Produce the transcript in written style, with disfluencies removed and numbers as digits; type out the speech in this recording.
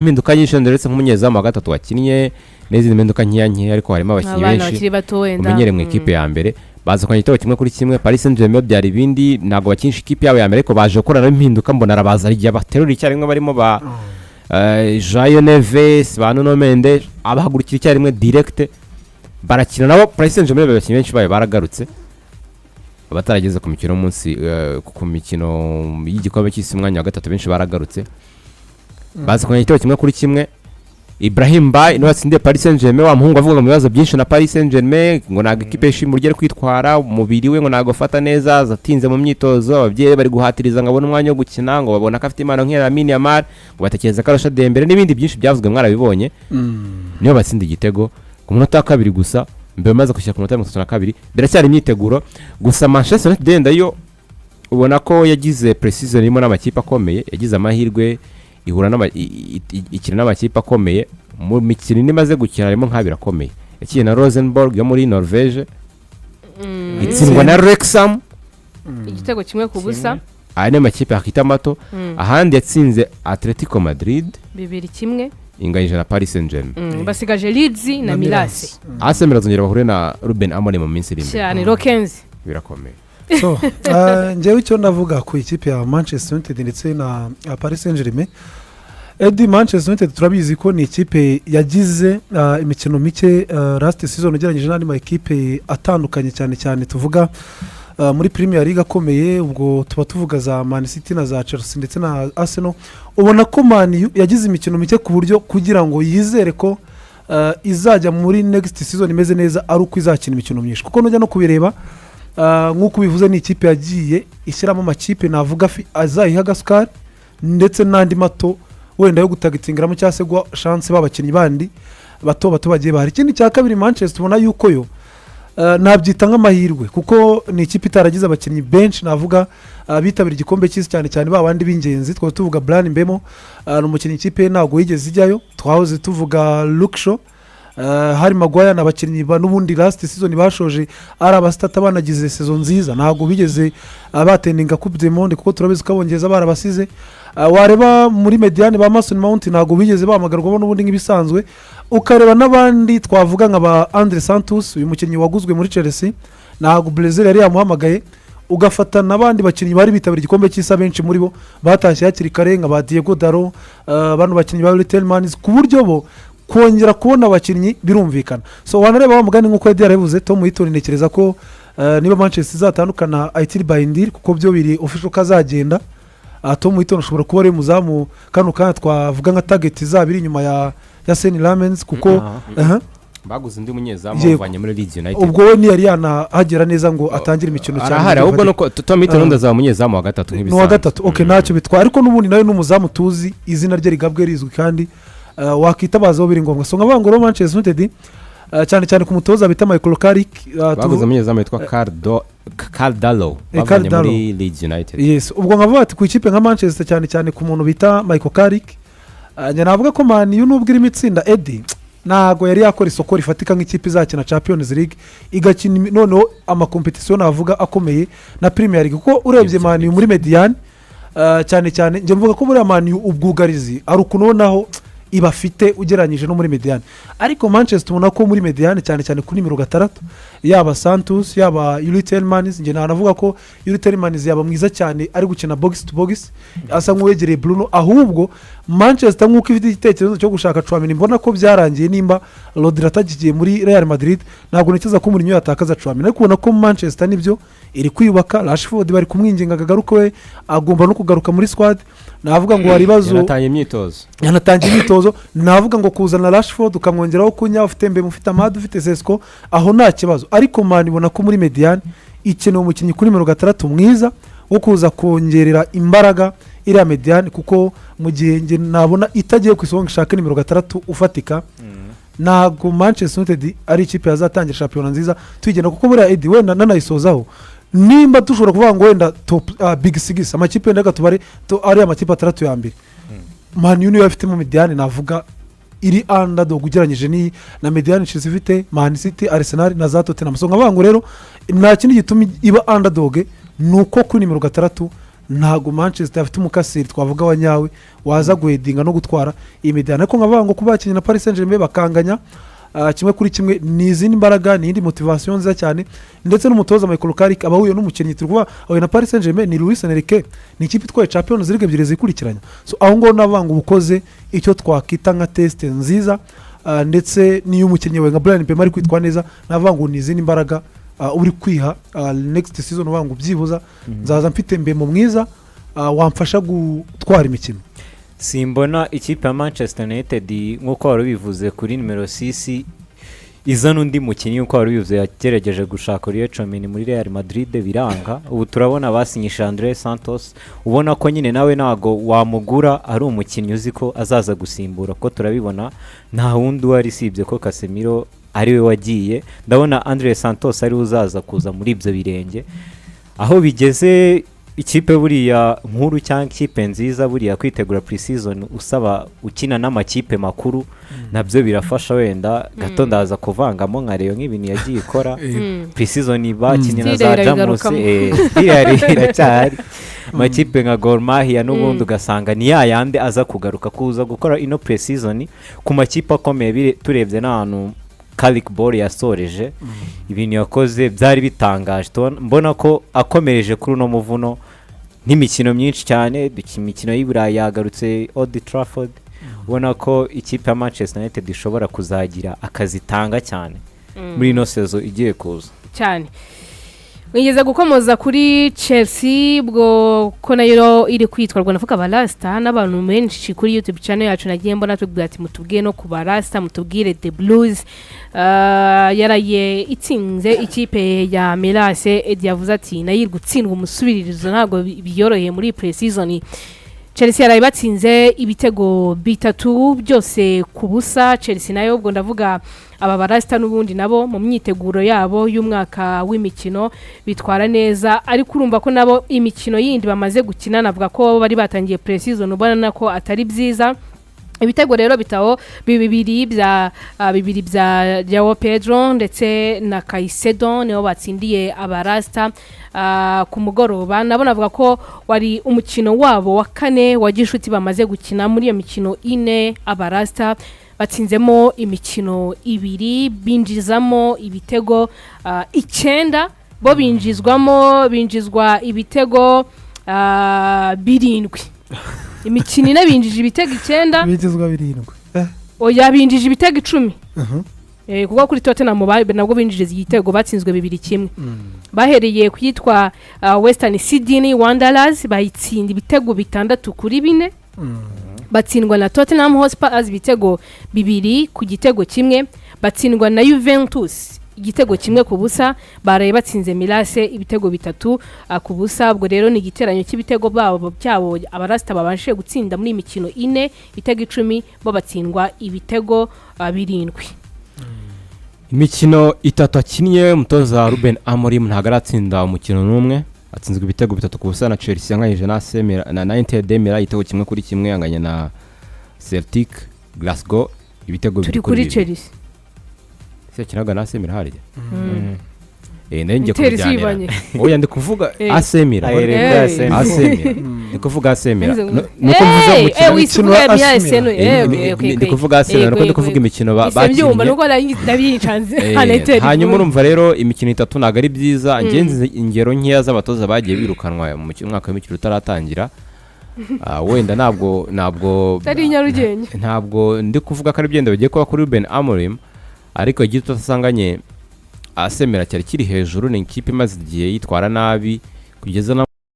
impinduka nyinshi ndetse nk'umunyezamu wa gatatu wakinnye n'izindi mpinduka nkeya ariko harimo abakinnyi benshi umenyere mu ikipe ya mbere baza kwa igitego kimwe kuri kimwe Paris Saint-Germain byari ibindi nago bakinisha ikipe yabo ya mbere ariko baje gukora impinduka mbona arabaza igihe baterura icyarimwe barimo ba Jayo Neves ba Nuno Mendes abahagurukira icyarimwe direct barakina nabo Paris Saint-Germain abakinnyi benshi bayo baragarutse abatarageze ku mikino munsi ku mikino y'igikombe cy'isi mwanya wa gatatu benshi baragarutse baza kwa igitego kimwe kuri kimwe Ibrahim Bay no watsindiye Paris Saint-Germain wa muhungu avuga mu bibazo byinshi na Paris Saint-Germain ngo naga ikipe ishimurye kwitwara umubiri we ngo nago fata neza zatinze mu myitozo ababyeyi bari guhatiriza ngo abone umwanya wo gukina ngo babona ko afite impano nk'ira Lamine Yamal ngo batekereza karasha Dembele n'ibindi byinshi byavuzwe mwarabibonye niyo batsinda igitego ku munota wa kabiri gusa mbere maze kushyira ku munota wa 32 biracyari imyiteguro gusa Manchester United yo ubona ko yagize precision irimo n'amakipe akomeye yagize amahirwe ihura ikina n'amakipe akomeye mu mikino imaze gukina harimo nk'abiri akomeye yakiye na Rosenborg yo muri Norvege itsindwa na Wrexham igitego kimwe ku busa ane makipe akita mato ahandi yatsinze Atletico Madrid 2-1 inganyije na Paris Saint-Germain basigaje Leeds na Milas asemera zongera bahure na Ruben Amorim mu minsi iri imbere cyane Rokenzi birakomeye so njyewe icyo ndavuga ku ikipe ya Manchester United ndetse na Paris Saint-Germain Manchester United turabizi ko ni ikipe yagize imikino mike last season ugereranyije n'andi ma ekipe atandukanye cyane tuvuga muri Premier League akomeye ubwo tuba tuvuga za Man City na za Chelsea ndetse na Arsenal ubona ko Man U yagize imikino mike ku buryo kugira ngo yizere ko izajya muri next season imeze neza ari uko izakina imikino myinshi kuko nujya no kubireba nk'uko bivuze ni ikipe yagiye ishyiramo amakipe navuga azayiha gasukari ndetse n'andi mato wenda yo gutagitingiramo cyangwa se guha chance b'abakinnyi bandi bato bagiye bahari ikindi cya kabiri Manchester ubona yuko yo nabyita nk'amahirwe kuko ni ikipe itaragize abakinnyi benshi navuga bitabira igikombe cy'isi cyane babandi b'ingenzi twaba tuvuga Bryan Mbeumo ni umukinnyi ikipe ntabwo yigeze ijyayo twahoze tuvuga Luke Shaw hari Maguire n'abakinnyi n'ubundi last season bashoje ari abastata banagize season nziza ntabwo bigeze abatendinga Coupe du Monde kuko turabizi ko abongereza barabasize wareba muri Mediane ba Mason Mount ntabwo bigeze bamagarwa n'ubundi nk'ibisanzwe ukareba n'abandi twavuga nka ba Andre Santos uyu mukinnyi waguzwe muri Chelsea ntabwo Brazil yari yamuhamagaye ugafata n'abandi bakinnyi bari bitabira igikombe cy'isa benshi muri bo batashye hakiri kare nka ba Diego Dalo bano bakinnyi ba TIELMANS ku buryo bo kongera kubona abakinnyi birumvikana so wanareba wa mugani nkuko yari yarabivuze Tom Hiton nekereza ko niba Manchester izatandukana Aitil Bayindir kuko byo biri official kazagenda Tom Hiton ushobora kuba ari muzamu kano kana twavuga nka target izabiri inyuma ya Sen Lamens kuko baguze ndi munyezamu bavanye muri Leeds United ubwo we ni yari yanahagera neza ngo atangire imikino cyane arahari ahubwo nuko Tom Hiton ndazaba munyezamu wa gatatu nk'ibisanzwe wa gatatu okay ntacyo bitwa ariko n'ubundi nawe n'umuzamu tuzi izina rye rigabwe rizwi kandi wakitabazaho biri ngombwa so nk'abangoro Manchester United cyane ku mutoza bita Michael Carrick bavuze munyezamu yitwa Cardalo bavanye muri Leeds United yes ubwo nkavuga ati ku ikipe nka Manchester cyane ku muntu bita Michael Carrick navuga ko Man U nubwo iri mitsinda Eddie nago yari yakora isoko rifatika nk'ikipe izakina Champions League igakina noneho amakompetisiyo navuga akomeye na Premier League kuko urebye Man U muri Mediane cyane nje mvuga ko muri Man U ubwugarizi ari ukunonaho ibafite ugeranyije no muri Mediane ariko Manchester ubona ko muri Mediane cyane kuri nimero 6 yaba Santos yaba TIELMANS nje navuga ko TIELMANS yaba mwiza cyane ari gukina box to box asa nk'uwegereye Bruno ahubwo Manchester nk'uko ifite igitekerezo cyo gushaka Tchouaméni mbona ko byarangiye nimba Rodri atagiye muri Real Madrid ntabwo nekeza ko Mourinho yatakaza Tchouaméni ariko ubona ko Manchester nibyo iri kwiyubaka Rashford bari kumwinginga agaruka we agomba no kugaruka muri squad navuga ngo hari bazo yanatangiye imyitozo navuga ngo kuzana Rashford ukamwongeraho kunya ufite Mbeumo ufite Amad ufite Sesko aho nta kibazo ariko Man ibona ko muri Mediane ikeneye umukinnyi kuri nimero 6 mwiza wo kuza kongerera imbaraga iri Mediane kuko mu gihe nge nabona itagiye ku isonga ishaka nimero 6 ufatika ntabwo Manchester United ari ikipe yazatangira championnat nziza twigenda kuko buriya Eddie wenda nanayisozaho nimba dushobora kuvuga ngo wenda top big six amakipe ndaga tubare ari amakipe 3 ya mbere Man U afite mu Mediane navuga iri underdog ugeranyije ni na Mediane Chelsea ifite Man City Arsenal na za Tottenham so nkabango rero nta kindi gituma iba underdog nuko kuri nimero 6 ntabwo Manchester afite umukasiri twavuga wa nyawe waza guhedinga no gutwara iyi midiyani ariko nkavuga ngo kuba bakinnyi na Paris Saint-Germain bakanganya kimwe kuri kimwe ni izindi mbaraga ni indi motivasiyo nziza cyane ndetse n'umutoza Michael Carrick aba huye n'umukinnyi turi kuvuga ahuye na Paris Saint-Germain ni Luis Enrique ni ikipe itwaye Champions League ebyiri zikurikiranya so aho ngaho navuga ngo ubukoze icyo twakita nka test nziza ndetse n'iyo umukinnyi we nka Brian Pema ari kwitwa neza navuga ngo ni izindi mbaraga uri kwiha next season uvuga ngo byibuza nzaza mfite mbemo mwiza wamfasha gutwara imikino. Simbona ikipe ya Manchester United nk'uko wari ubivuze kuri nimero 6 iza n'undi mukinnyi nk'uko wari ubivuze yagerageje gushaka Rio Chomini muri Real Madrid biranga ubu turabona basinyisha Andre Santos ubona ko nyine nawe nago wamugura ari umukinnyi uzi ko azaza gusimbura ko turabibona nta wundi wari sibye ko Casemiro ariwe wagiye ndabona Andre Santos ari uzaza kuza muri ibyo birenge aho bigeze ikipe buriya nkuru cyangwa ikipe nziza buriya kwitegura pre-season usaba ukina n'amakipe makuru nabyo birafasha wenda gato ndaza kuvangamo nka Reyo nk'ibintu yagiye ikora pre-season bakinnye na za Jamus iracyari amakipe nka Gor Mahia n'ubundi ugasanga ni yayande aza kugaruka kuza gukora ino pre-season ku makipe akomeye turebye n'ahantu CARRICK ball yasoreje ibintu yakoze byari bitangaje mbona ko akomereje kuri uno muvuno n'imikino myinshi cyane imikino y'Iburayi yagarutse Old Trafford ubona ko ikipe ya Manchester United ishobora kuzagira akazitanga cyane muri ino sezo igiye kuza cyane. Wigeze gukomoza kuri Chelsea bwo ko nayo iri kwitwarwa navuga barasta n'abantu menshi kuri YouTube channel yacu nagiye mbona tubwira ati mutubwiye no ku barasta mutubwire The Blues yaraye itsinze ikipe ya Melase Edi yavuze ati nayir gutsindwa umusubiririzo ntago biyoroheye muri pre-season. Chelsea yaraye batsinze ibitego bitatu byose ku busa. Chelsea nayo ubwo ndavuga aba barasta n'ubundi nabo mu myiteguro yabo y'umwaka w'imikino bitwara neza ariko urumva ko nabo imikino yindi bamaze gukina navuga ko bari batangiye pre-season ubona ko atari byiza. Ibitego rero bitaho bibiri bya Joao Pedro ndetse na Caicedo niho batsindiye abarasta ku mugoroba nabona avuga ko wari umukino wabo wa kane wa gishuti bamaze gukina muri iyo mikino ine abarasta batsinzemo imikino ibiri binjizamo ibitego 9 bo binjizwa ibitego 7 imikino ine binjije ibitego 9 binjizwa 7 oya binjije ibitego 10 kuko kuri Tottenham nabwo binjije igitego batsinzwe 2-1 bahereye kuyitwa Western Sydney Wanderers bayitsinda ibitego 6-4 batsindwa na Tottenham Hotspur ibitego 2 ku gitego kimwe batsindwa na Juventus igitego kimwe ku busa baraye batsinze Milase ibitego 3 ku busa ubwo rero ni igiteranyo cy'ibitego byabo abarasta babashije gutsinda muri imikino ine ibitego 10 bo batsindwa ibitego 7 imikino 3 akinnye umutoza Ruben Amorim ntago aratsinda umukino n'umwe atsinzwe ibitego 3 ku busa na Chelsea yanganyije na Semira na Inter de Milan igitego kimwe kuri kimwe yanganya na Celtic Glasgow ibitego 2 kuri Chelsea kinaga na Semira harije nenge kujyanira oya ndi kuvuga Asemira ndi kuvuga Asemira nuko mvuza umukino ndi kuvuga Asemira nuko ndi kuvuga imikino bakinnye nuko ndabicanze hanyuma urumva rero imikino 3 naga ari byiza ngenzi ingero nkiya z'abatoza bagiye birukanwa mu mwaka w'imikino utaratangira wenda ntabwo tari Nyarugenge ntabwo ndi kuvuga ko ari byenda bagiye kuba kuri Ruben Amorim ariko igito tasanganye Asemera cyari kiri hejuru ni ikipe imaze igihe yitwara nabi kugeza